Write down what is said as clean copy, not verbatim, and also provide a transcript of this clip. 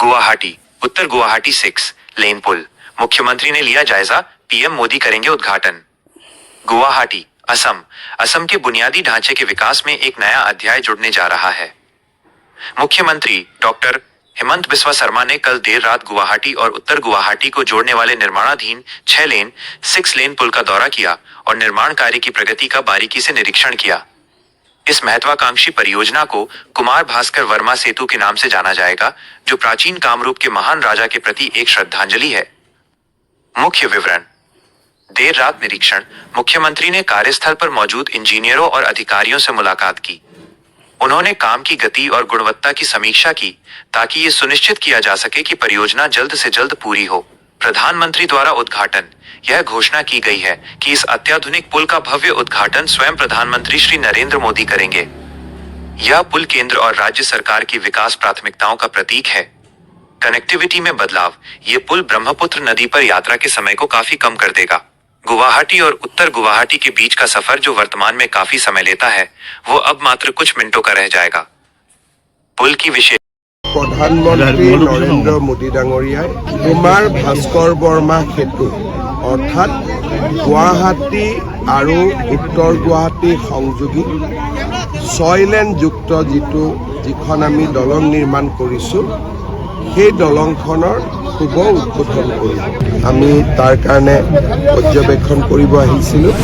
गुवाहाटी उत्तर गुवाहाटी 6 लेन पुल, मुख्यमंत्री ने लिया जायजा, पीएम मोदी करेंगे उद्घाटन। गुवाहाटी असम के बुनियादी ढांचे के विकास में एक नया अध्याय जुड़ने जा रहा है। मुख्यमंत्री डॉक्टर हेमंत बिस्वा शर्मा ने कल देर रात गुवाहाटी और उत्तर गुवाहाटी को जोड़ने वाले निर्माणाधीन 6 लेन पुल का दौरा किया और निर्माण कार्य की प्रगति का बारीकी से निरीक्षण किया। इस महत्वाकांक्षी परियोजना को कुमार भास्कर वर्मा सेतु के नाम से जाना जाएगा, जो प्राचीन कामरूप के महान राजा के प्रति एक श्रद्धांजलि है। मुख्य विवरण। देर रात निरीक्षण। मुख्यमंत्री ने कार्यस्थल पर मौजूद इंजीनियरों और अधिकारियों से मुलाकात की। उन्होंने काम की गति और गुणवत्ता की समीक्षा की ताकि ये सुनिश्चित किया जा सके कि परियोजना जल्द से जल्द पूरी हो। प्रधानमंत्री द्वारा उद्घाटन। यह घोषणा की गई है कि इस अत्याधुनिक पुल का भव्य उद्घाटन स्वयं प्रधानमंत्री श्री नरेंद्र मोदी करेंगे। यह पुल केंद्र और राज्य सरकार की विकास प्राथमिकताओं का प्रतीक है। कनेक्टिविटी में बदलाव। ये पुल ब्रह्मपुत्र नदी पर यात्रा के समय को काफी कम कर देगा। गुवाहाटी और उत्तर गुवाहाटी के बीच का सफर, जो वर्तमान में काफी समय लेता है, वो अब मात्र कुछ मिनटों का रह जाएगा। पुल की विशेष। प्रधानमंत्री नरेंद्र मोदी डांगरिया कुमार भास्कर वर्मा सेतु अर्थात गुवाहाटी और उत्तर गुवाहाटी संयोगी 6 लेन युक्त जिखन आमी दलং निर्माण करिছো সেই দলংখনৰ শুভ উদ্বোধন কৰিম। আমি তাৰ কাৰণে পৰ্যবেক্ষণ কৰিব আহিছিলোঁ।